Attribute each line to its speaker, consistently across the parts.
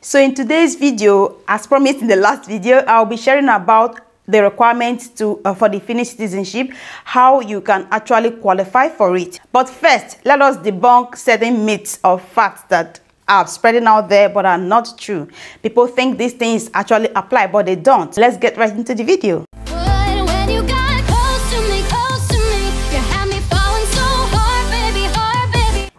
Speaker 1: So in today's video, as promised in the last video, I'll be sharing about the requirements for the Finnish citizenship, how you can actually qualify for it. But first, let us debunk certain myths or facts that are spreading out there but are not true. People think these things actually apply, but they don't. Let's get right into the video.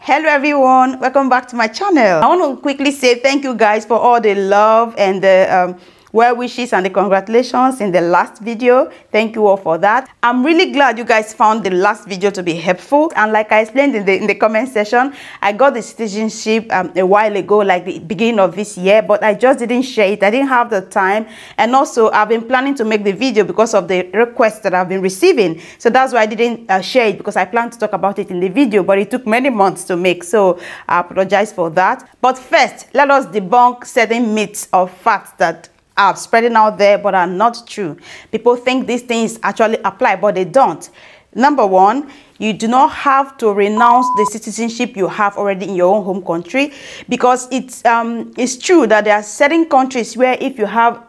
Speaker 1: Hello everyone, welcome back to my channel. I want to quickly say thank you guys for all the love and the well wishes and the congratulations in the last video. Thank you all for that. I'm really glad you guys found the last video to be helpful, and like I explained in the comment section, I got the citizenship a while ago, like the beginning of this year, but I just didn't share it. I didn't have the time, and also I've been planning to make the video because of the requests that I've been receiving, so that's why I didn't share it, because I planned to talk about it in the video, but it took many months to make, so I apologize for that. But first, let us debunk certain myths or facts that are spreading out there but are not true. People think these things actually apply, but they don't. Number one, you do not have to renounce the citizenship you have already in your own home country, because it's true that there are certain countries where if you have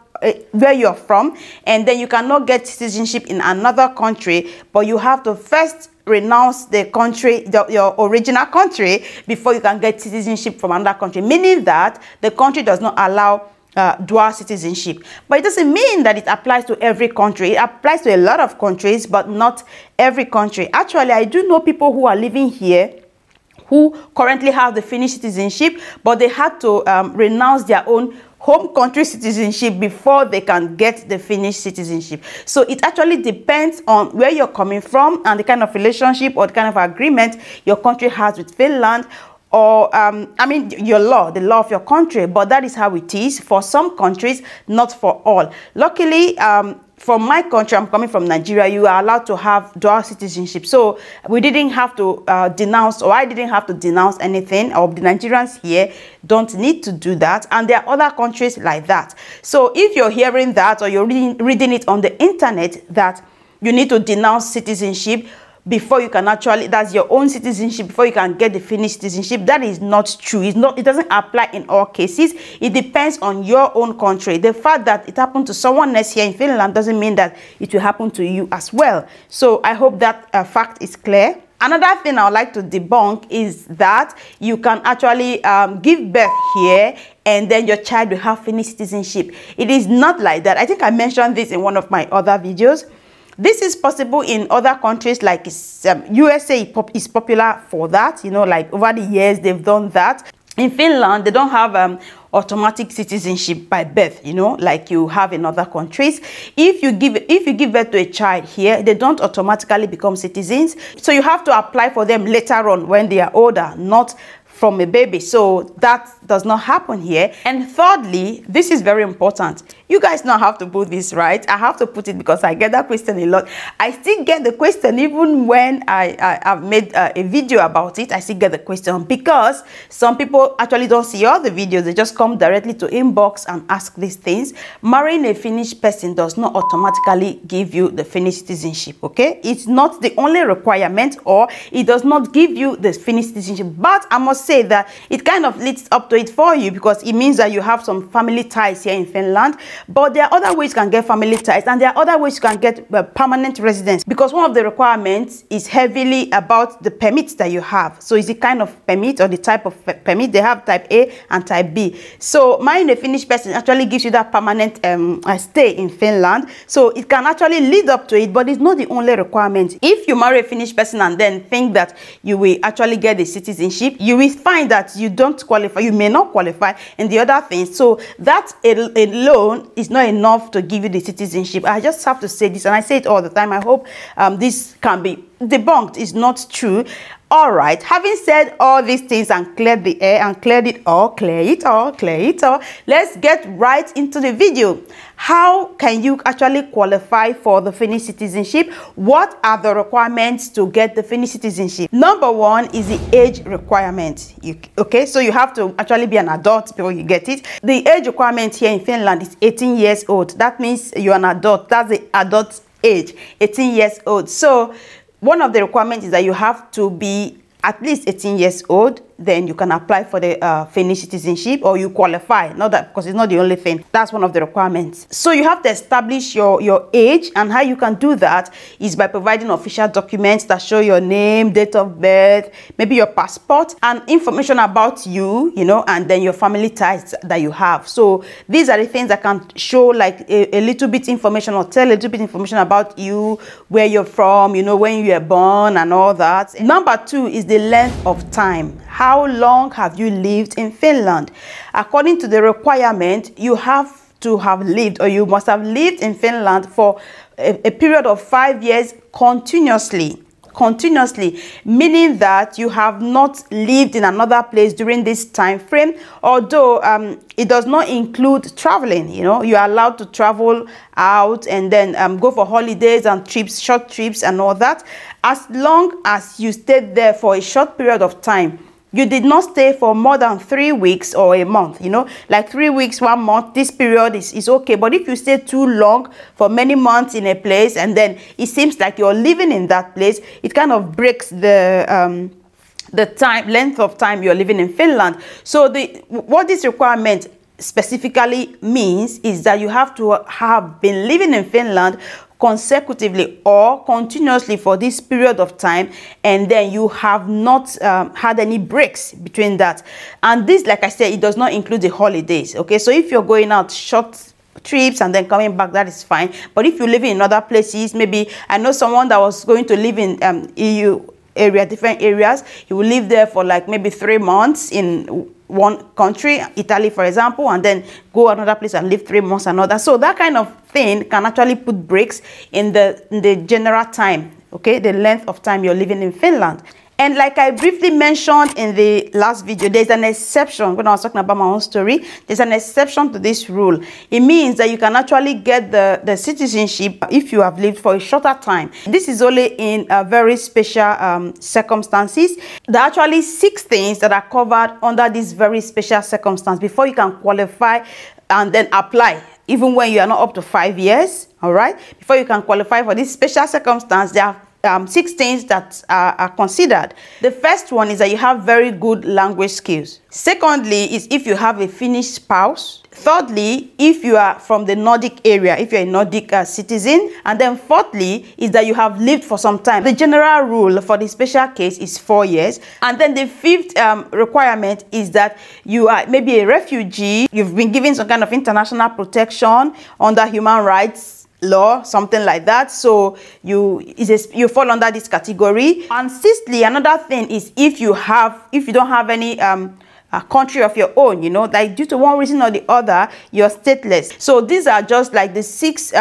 Speaker 1: where you're from and then you cannot get citizenship in another country, but you have to first renounce the country, your original country, before you can get citizenship from another country, meaning that the country does not allow dual citizenship. But it doesn't mean that it applies to every country. It applies to a lot of countries, but not every country. Actually, I do know people who are living here who currently have the Finnish citizenship, but they had to renounce their own home country citizenship before they can get the Finnish citizenship. So it actually depends on where you're coming from and the kind of relationship or the kind of agreement your country has with Finland, or I mean your law, the law of your country. But that is how it is for some countries, not for all. Luckily, from my country, I'm coming from Nigeria, you are allowed to have dual citizenship. So we didn't have to denounce, or I didn't have to denounce anything, or the Nigerians here don't need to do that. And there are other countries like that. So if you're hearing that, or you're reading it on the internet, that you need to denounce citizenship before you can actually, that's your own citizenship, before you can get the Finnish citizenship, that is not true. It doesn't apply in all cases. It depends on your own country. The fact that it happened to someone else here in Finland doesn't mean that it will happen to you as well. So I hope that fact is clear. Another thing I would like to debunk is that you can actually give birth here and then your child will have Finnish citizenship. It is not like that. I think I mentioned this in one of my other videos. This is possible in other countries, like USA is popular for that. You know, like over the years they've done that. In Finland, they don't have automatic citizenship by birth, you know, like you have in other countries. If you give birth to a child here, they don't automatically become citizens. So you have to apply for them later on when they are older, not from a baby. So that does not happen here. And thirdly, this is very important. You guys now have to put this right. I have to put it because I get that question a lot. I still get the question even when I've made a video about it. I still get the question because some people actually don't see all the videos. They just come directly to inbox and ask these things. Marrying a Finnish person does not automatically give you the Finnish citizenship, okay? It's not the only requirement, or it does not give you the Finnish citizenship. But I must say that it kind of leads up to it for you, because it means that you have some family ties here in Finland. But there are other ways you can get family ties, and there are other ways you can get permanent residence, because one of the requirements is heavily about the permits that you have. So it's the kind of permit or the type of permit. They have type A and type B. So marrying a Finnish person actually gives you that permanent stay in Finland. So it can actually lead up to it, but it's not the only requirement. If you marry a Finnish person and then think that you will actually get the citizenship, you will find that you don't qualify, you may not qualify in the other things. So that alone is not enough to give you the citizenship. I just have to say this, and I say it all the time. I hope this can be debunked. It's not true. All right, having said all these things and cleared the air and clear it all, let's get right into the video. How can you actually qualify for the Finnish citizenship? What are the requirements to get the Finnish citizenship? Number one is the age requirement. Okay, so you have to actually be an adult before you get it. The age requirement here in Finland is 18 years old. That means you're an adult. That's the adult age, 18 years old. So one of the requirements is that you have to be at least 18 years old then you can apply for the Finnish citizenship, or you qualify. Not that, because it's not the only thing. That's one of the requirements. So you have to establish your age, and how you can do that is by providing official documents that show your name, date of birth, maybe your passport, and information about you, you know, and then your family ties that you have. So these are the things that can show like a little bit information, or tell a little bit information about you, where you're from, you know, when you were born and all that. Number 2 is the length of time. How long have you lived in Finland? According to the requirement, you have to have lived, or you must have lived in Finland for a period of 5 years continuously, meaning that you have not lived in another place during this time frame. Although it does not include traveling, you know, you are allowed to travel out and then go for holidays and trips, short trips and all that, as long as you stayed there for a short period of time. You did not stay for more than 3 weeks or a month, you know, like 3 weeks, 1 month, this period is okay. But if you stay too long, for many months in a place, and then it seems like you're living in that place, it kind of breaks the length of time you're living in Finland. So what this requirement specifically means is that you have to have been living in Finland consecutively or continuously for this period of time, and then you have not had any breaks between that. And this, like I said, it does not include the holidays. Okay, so if you're going out short trips and then coming back, that is fine. But if you live in other places, maybe I know someone that was going to live in EU area, different areas. He will live there for like maybe 3 months in one country, Italy for example, and then go another place and live 3 months another. So that kind of thing can actually put breaks in the general time, okay, the length of time you're living in Finland. And like I briefly mentioned in the last video, there's an exception. When I was talking about my own story, there's an exception to this rule. It means that you can actually get the citizenship if you have lived for a shorter time. This is only in very special circumstances. There are actually 6 things that are covered under this very special circumstance before you can qualify and then apply, even when you are not up to 5 years. All right, before you can qualify for this special circumstance, there are 6 things that are considered. The first one is that you have very good language skills. Secondly is if you have a Finnish spouse. Thirdly, if you are from the Nordic area, if you're a Nordic citizen. And then fourthly is that you have lived for some time. The general rule for the special case is 4 years. And then the 5th requirement is that you are maybe a refugee. You've been given some kind of international protection under human rights law, something like that. So you fall under this category. And sixthly, another thing is if you don't have any country of your own, you know, like due to one reason or the other, you're stateless. So these are just like the 6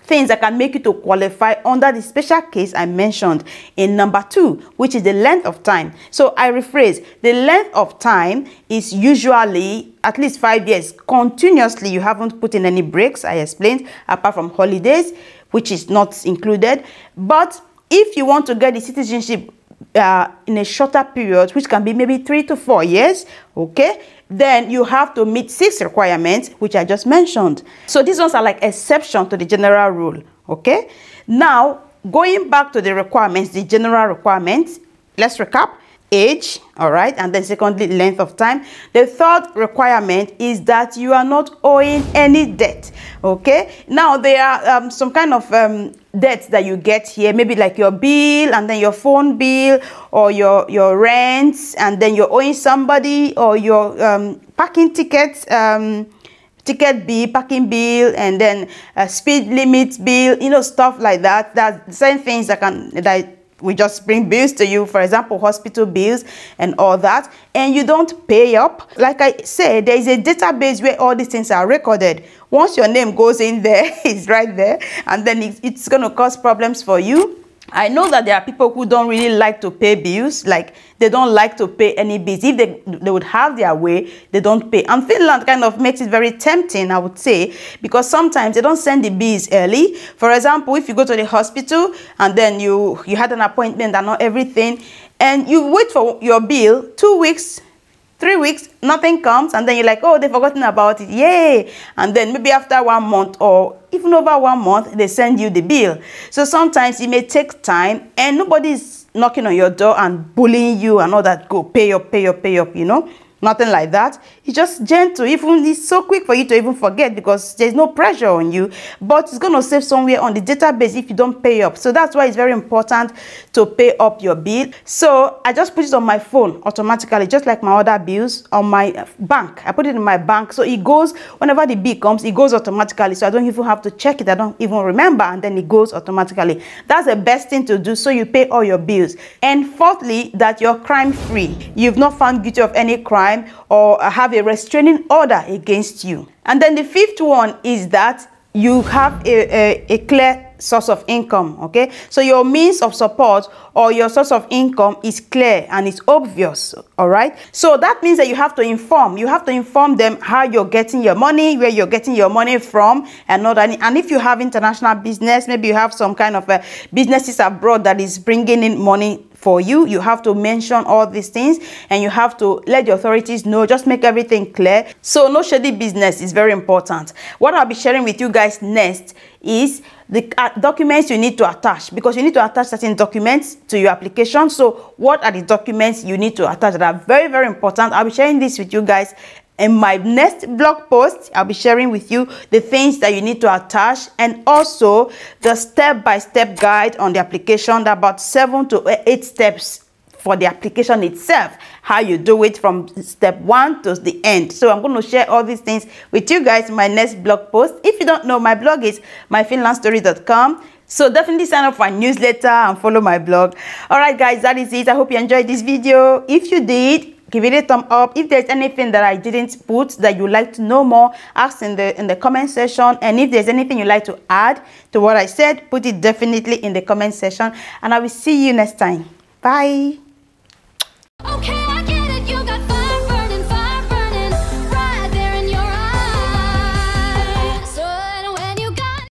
Speaker 1: things that can make you to qualify under the special case I mentioned in number 2, which is the length of time. So I rephrase, the length of time is usually at least 5 years continuously. You haven't put in any breaks, I explained, apart from holidays, which is not included. But if you want to get the citizenship in a shorter period, which can be maybe 3 to 4 years, okay, then you have to meet 6 requirements, which I just mentioned. So these ones are like exception to the general rule, okay? Now, going back to the requirements, the general requirements, let's recap. Age, all right, and then secondly, length of time. The 3rd requirement is that you are not owing any debt, okay? Now, there are some kind of debts that you get here, maybe like your bill and then your phone bill or your rents, and then you're owing somebody, or your parking tickets, ticket bill, parking bill, and then speed limit bill, you know, stuff like that. That's the same things that we just bring bills to you, for example, hospital bills and all that, and you don't pay up. Like I said, there is a database where all these things are recorded. Once your name goes in there, it's right there, and then it's going to cause problems for you. I know that there are people who don't really like to pay bills, like they don't like to pay any bills. If they would have their way, they don't pay. And Finland kind of makes it very tempting, I would say, because sometimes they don't send the bills early. For example, if you go to the hospital and then you had an appointment and not everything, and you wait for your bill 2 weeks, 3 weeks, nothing comes, and then you're like, oh, they've forgotten about it, yay! And then maybe after 1 month or even over 1 month, they send you the bill. So sometimes it may take time, and nobody's knocking on your door and bullying you and all that. Go pay up, pay up, pay up, you know. Nothing like that. It's just gentle. Even it's so quick for you to even forget because there's no pressure on you, but it's going to save somewhere on the database if you don't pay up. So that's why it's very important to pay up your bill. So I just put it on my phone automatically, just like my other bills on my bank. I put it in my bank, so it goes whenever the bill comes, it goes automatically. So I don't even have to check it. I don't even remember, and then it goes automatically. That's the best thing to do, so you pay all your bills. And fourthly, that you're crime free. You've not found guilty of any crime or have a restraining order against you. And then the fifth one is that you have a clear source of income. Okay, so your means of support or your source of income is clear and it's obvious. All right, so that means that you have to inform them how you're getting your money, where you're getting your money from, and all that. And if you have international business, maybe you have some kind of businesses abroad that is bringing in money for you, you have to mention all these things and you have to let the authorities know. Just make everything clear. So no shady business is very important. What I'll be sharing with you guys next is the documents you need to attach, because you need to attach certain documents to your application. So what are the documents you need to attach that are very, very important? I'll be sharing this with you guys in my next blog post. I'll be sharing with you the things that you need to attach, and also the step-by-step guide on the application, about 7 to 8 steps for the application itself, how you do it from step 1 to the end. So I'm going to share all these things with you guys in my next blog post. If you don't know, my blog is myfinlandstory.com. So definitely sign up for my newsletter and follow my blog. All right, guys, that is it. I hope you enjoyed this video. If you did, give it a thumb up. If there's anything that I didn't put that you'd like to know more, ask in the comment section. And if there's anything you'd like to add to what I said, put it definitely in the comment section. And I will see you next time. Bye.
Speaker 2: Okay.